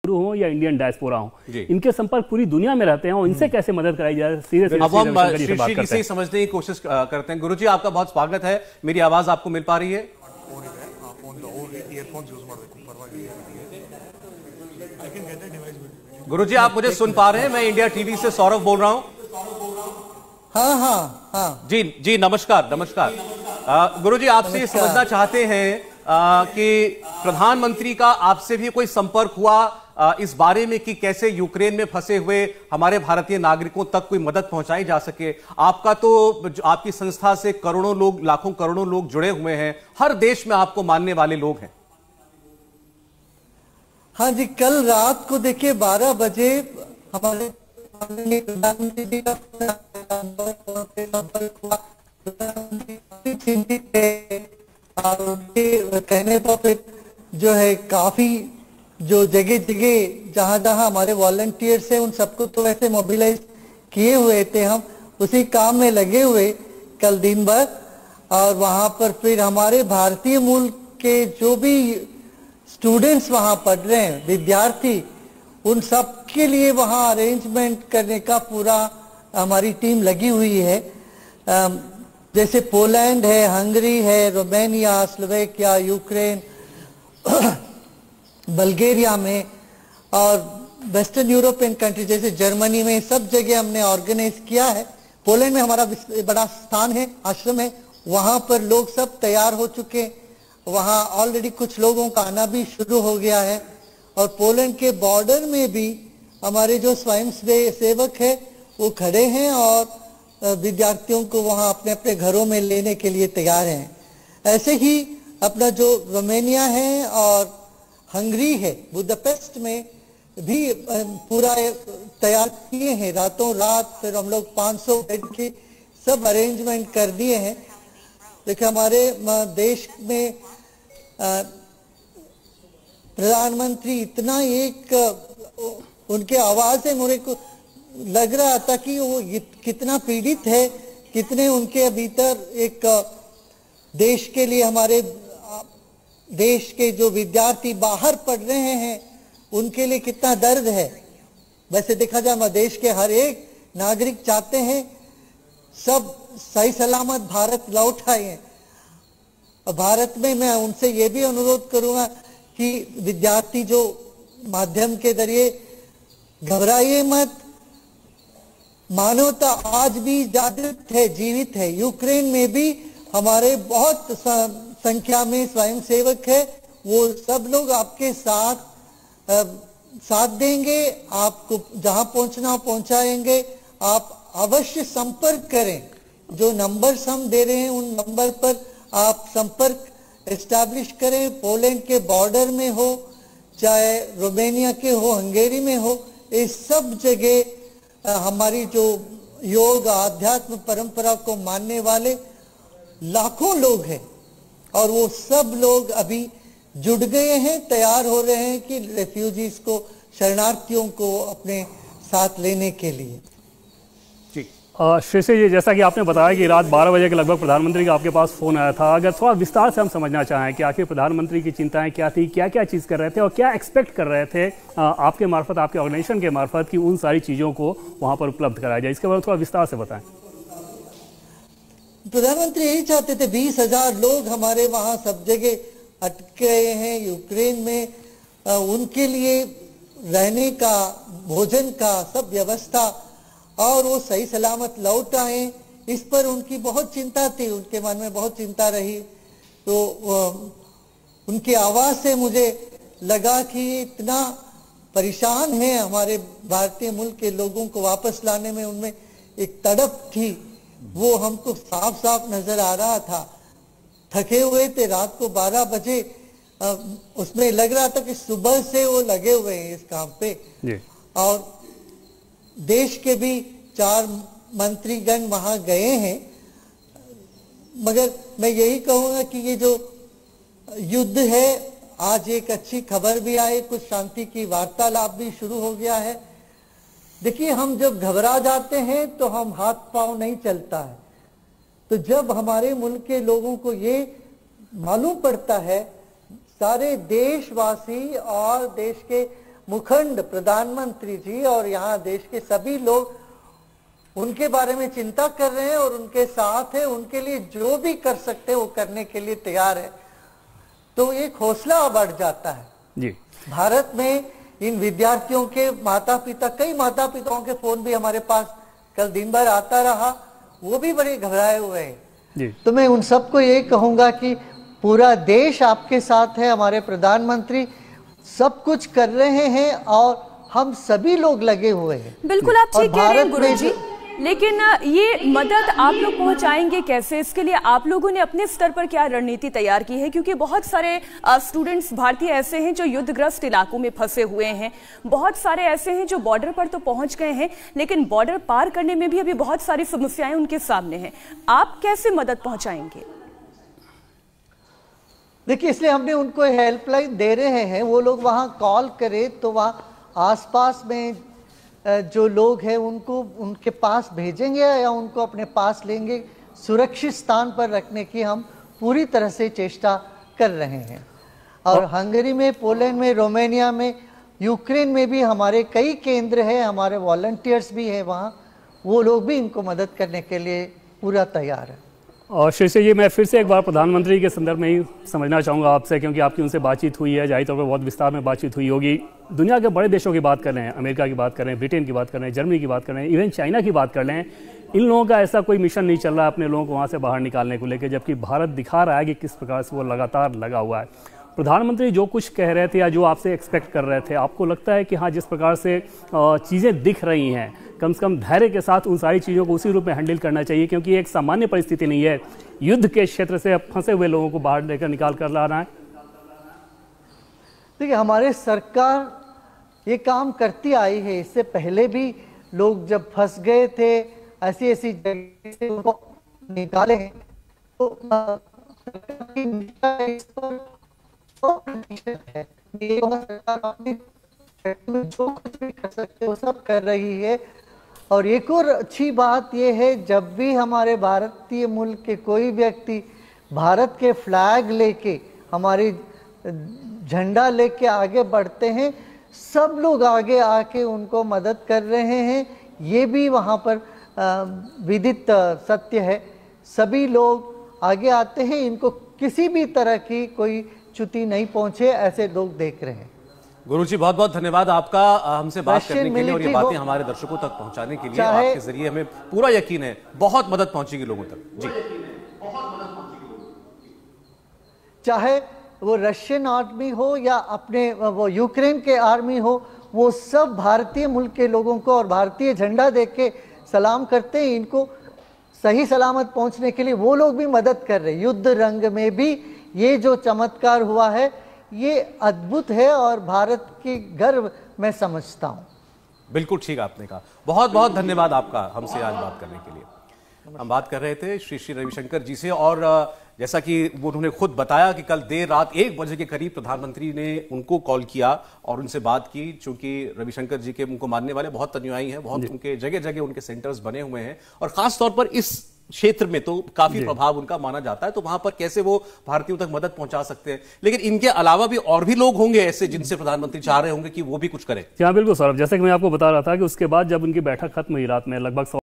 हो या Indian diaspora हो, इनके संपर्क पूरी दुनिया में रहते हैं और इनसे कैसे मदद कराई जाए, सीधे अब हम शीर्षी जी से समझने की कोशिश करते हैं। गुरुजी आपका बहुत स्वागत है, मेरी आवाज आपको मिल पा रही है? गुरुजी आप मुझे सुन पा रहे हैं? मैं इंडिया टीवी से सौरभ बोल रहा हूं। हाँ जी जी, नमस्कार नमस्कार। गुरुजी आपसे ये समझना चाहते हैं कि प्रधानमंत्री का आपसे भी कोई संपर्क हुआ इस बारे में कि कैसे यूक्रेन में फंसे हुए हमारे भारतीय नागरिकों तक कोई मदद पहुंचाई जा सके? आपका तो आपकी संस्था से करोड़ों लोग, लाखों करोड़ों लोग जुड़े हुए हैं, हर देश में आपको मानने वाले लोग हैं। हाँ जी, कल रात को देखिए 12 बजे हमारे प्रधानमंत्री जी का संपर्क हुआ। चिंतित है और उनके कहने पर फिर जो है काफी जो जगह जगह जहां जहां हमारे वॉलंटियर्स हैं उन सबको तो वैसे मोबिलाइज किए हुए थे, हम उसी काम में लगे हुए कल दिन भर। और वहां पर फिर हमारे भारतीय मूल के जो भी स्टूडेंट्स वहां पढ़ रहे हैं, विद्यार्थी, उन सब के लिए वहां अरेंजमेंट करने का पूरा हमारी टीम लगी हुई है। जैसे पोलैंड है, हंगरी है, रोमानिया, स्लोवेकिया, यूक्रेन, बल्गेरिया में और वेस्टर्न यूरोपियन कंट्री जैसे जर्मनी में, सब जगह हमने ऑर्गेनाइज किया है। पोलैंड में हमारा बड़ा स्थान है, आश्रम है, वहां पर लोग सब तैयार हो चुके हैं। वहां ऑलरेडी कुछ लोगों का आना भी शुरू हो गया है। और पोलैंड के बॉर्डर में भी हमारे जो स्वयं सेवक है वो खड़े हैं और विद्यार्थियों को वहां अपने अपने घरों में लेने के लिए तैयार हैं। ऐसे ही अपना जो रोमानिया है और हंगरी है, बुडापेस्ट में भी पूरा तैयार किए हैं, रातों रात फिर हम लोग 500 बेड की सब अरेंजमेंट कर दिए हैं। देखिए हमारे देश में प्रधानमंत्री इतना एक उनके आवाज से मुझे को लग रहा था कि वो कितना पीड़ित है, कितने उनके भीतर एक देश के लिए, हमारे देश के जो विद्यार्थी बाहर पढ़ रहे हैं उनके लिए कितना दर्द है। वैसे देखा जाए हमारे देश के हर एक नागरिक चाहते हैं सब सही सलामत भारत लौट आए हैं। और भारत में मैं उनसे ये भी अनुरोध करूंगा कि विद्यार्थी जो माध्यम के जरिए घबराइए मत, मानवता आज भी जागृत है, जीवित है। यूक्रेन में भी हमारे बहुत संख्या में स्वयं सेवक है, वो सब लोग आपके साथ देंगे, आपको जहां पहुंचना हो पहुंचाएंगे। आप अवश्य संपर्क करें, जो नंबर्स हम दे रहे हैं उन नंबर पर आप संपर्क एस्टैब्लिश करें। पोलैंड के बॉर्डर में हो, चाहे रोमानिया के हो, हंगेरी में हो, इस सब जगह हमारी जो योग आध्यात्म परंपरा को मानने वाले लाखों लोग हैं और वो सब लोग अभी जुड़ गए हैं, तैयार हो रहे हैं कि रेफ्यूजीज को, शरणार्थियों को अपने साथ लेने के लिए। श्री जी, जैसा कि आपने बताया कि रात 12 बजे के लगभग प्रधानमंत्री का आपके पास फ़ोन आया था, अगर थोड़ा विस्तार से हम समझना चाहें कि आखिर प्रधानमंत्री की चिंताएं क्या थी, क्या क्या चीज़ कर रहे थे और क्या एक्सपेक्ट कर रहे थे आपके मार्फत, आपके ऑर्गेनाइजेशन के मार्फत कि उन सारी चीज़ों को वहाँ पर उपलब्ध कराया जाए, इसके बारे में थोड़ा विस्तार से बताएं। प्रधानमंत्री यही चाहते थे 20,000 लोग हमारे वहाँ सब जगह अटके हैं यूक्रेन में, उनके लिए रहने का, भोजन का सब व्यवस्था और वो सही सलामत लौट आए, इस पर उनकी बहुत चिंता थी, उनके मन में बहुत चिंता रही। तो उनकी आवाज से मुझे लगा कि इतना परेशान है हमारे भारतीय मुल्क के लोगों को वापस लाने में, उनमें एक तड़प थी, वो हमको साफ साफ नजर आ रहा था। थके हुए थे, रात को 12 बजे उसमें लग रहा था कि सुबह से वो लगे हुए हैं इस काम पे। और देश के भी 4 मंत्रीगण वहां गए हैं। मगर मैं यही कहूंगा कि ये जो युद्ध है, आज एक अच्छी खबर भी आई, कुछ शांति की वार्तालाप भी शुरू हो गया है। देखिए हम जब घबरा जाते हैं तो हम हाथ पांव नहीं चलता है, तो जब हमारे मुल्क के लोगों को ये मालूम पड़ता है, सारे देशवासी और देश के मुखंड प्रधानमंत्री जी और यहाँ देश के सभी लोग उनके बारे में चिंता कर रहे हैं और उनके साथ है, उनके लिए जो भी कर सकते हैं वो करने के लिए तैयार है, तो एक हौसला बढ़ जाता है जी। भारत में इन विद्यार्थियों के माता पिता, कई माता पिताओं के फोन भी हमारे पास कल दिन भर आता रहा, वो भी बड़े घबराए हुए हैं जी। तो मैं उन सबको ये कहूंगा कि पूरा देश आपके साथ है, हमारे प्रधानमंत्री सब कुछ कर रहे हैं और हम सभी लोग लगे हुए हैं। बिल्कुल आप ठीक कह रहे हैं गुरुजी, लेकिन ये मदद आप लोग पहुंचाएंगे कैसे? इसके लिए आप लोगों ने अपने स्तर पर क्या रणनीति तैयार की है? क्योंकि बहुत सारे स्टूडेंट्स भारतीय ऐसे हैं जो युद्धग्रस्त इलाकों में फंसे हुए हैं, बहुत सारे ऐसे हैं जो बॉर्डर पर तो पहुंच गए हैं लेकिन बॉर्डर पार करने में भी अभी बहुत सारी समस्याएं उनके सामने हैं। आप कैसे मदद पहुंचाएंगे? देखिए, इसलिए हमने उनको हेल्पलाइन दे रहे हैं, वो लोग वहाँ कॉल करें तो वहाँ आसपास में जो लोग हैं उनको उनके पास भेजेंगे या उनको अपने पास लेंगे, सुरक्षित स्थान पर रखने की हम पूरी तरह से चेष्टा कर रहे हैं। और हंगरी में, पोलैंड में, रोमानिया में, यूक्रेन में भी हमारे कई केंद्र हैं, हमारे वॉलंटियर्स भी हैं वहाँ, वो लोग भी इनको मदद करने के लिए पूरा तैयार है। और श्री जी, मैं फिर से एक बार प्रधानमंत्री के संदर्भ में ही समझना चाहूँगा आपसे, क्योंकि आपकी उनसे बातचीत हुई है, जाहिर तौर पर बहुत विस्तार में बातचीत हुई होगी। दुनिया के बड़े देशों की बात कर रहे हैं, अमेरिका की बात कर रहे हैं, ब्रिटेन की बात कर रहे हैं, जर्मनी की बात कर रहे हैं, इवन चाइना की बात कर रहे हैं। इन लोगों का ऐसा कोई मिशन नहीं चल रहा है अपने लोगों को वहाँ से बाहर निकालने को लेकर, जबकि भारत दिखा रहा है कि किस प्रकार से वो लगातार लगा हुआ है। प्रधानमंत्री जो कुछ कह रहे थे या जो आपसे एक्सपेक्ट कर रहे थे, आपको लगता है कि हाँ, जिस प्रकार से चीज़ें दिख रही हैं, कम से कम धैर्य के साथ उन सारी चीज़ों को उसी रूप में हैंडल करना चाहिए, क्योंकि ये एक सामान्य परिस्थिति नहीं है, युद्ध के क्षेत्र से फंसे हुए लोगों को बाहर लेकर निकाल कर लाना है। देखिए, हमारे सरकार ये काम करती आई है, इससे पहले भी लोग जब फंस गए थे ऐसी ऐसी जगह से उनको निकाले हैं, तो सरकार की निष्ठा इस पर 100% है। ये सरकार अपने जो कुछ भी कर सकते वो सब कर रही है। और एक और अच्छी बात यह है, जब भी हमारे भारतीय मुल्क के कोई व्यक्ति भारत के फ्लैग लेके, हमारी झंडा लेके आगे बढ़ते हैं, सब लोग आगे आके उनको मदद कर रहे हैं। ये भी वहाँ पर विदित सत्य है, सभी लोग आगे आते हैं, इनको किसी भी तरह की कोई च्युति नहीं पहुँचे, ऐसे लोग देख रहे हैं। गुरुजी, बहुत बहुत धन्यवाद आपका हमसे बात करने के लिए और ये बातें हमारे दर्शकों तक पहुंचाने के लिए। आपके जरिए हमें पूरा यकीन है बहुत मदद पहुंचेगी लोगों तक। जी, चाहे वो रशियन आर्मी हो या अपने वो यूक्रेन के आर्मी हो, वो सब भारतीय मुल्क के लोगों को और भारतीय झंडा देख के सलाम करते हैं। इनको सही सलामत पहुंचने के लिए वो लोग भी मदद कर रहे हैं। युद्ध रंग में भी ये जो चमत्कार हुआ है, ये अद्भुत है और भारत की गर्व मैं समझता हूं। बिल्कुल ठीक आपने कहा। बहुत बहुत धन्यवाद आपका हमसे आज बात करने के लिए। हम बात कर रहे थे श्री रविशंकर जी से, और जैसा कि वो उन्होंने खुद बताया कि कल देर रात 1 बजे के करीब प्रधानमंत्री ने उनको कॉल किया और उनसे बात की। चूंकि रविशंकर जी के उनको मानने वाले बहुत अनुयायी हैं, बहुत उनके जगह जगह उनके सेंटर्स बने हुए हैं, और खास तौर पर इस क्षेत्र में तो काफी प्रभाव उनका माना जाता है। तो वहां पर कैसे वो भारतीयों तक मदद पहुंचा सकते हैं। लेकिन इनके अलावा भी और भी लोग होंगे ऐसे जिनसे प्रधानमंत्री चाह रहे होंगे कि वो भी कुछ करें। हाँ बिल्कुल सौरभ, जैसे कि मैं आपको बता रहा था कि उसके बाद जब उनकी बैठक खत्म हुई रात में लगभग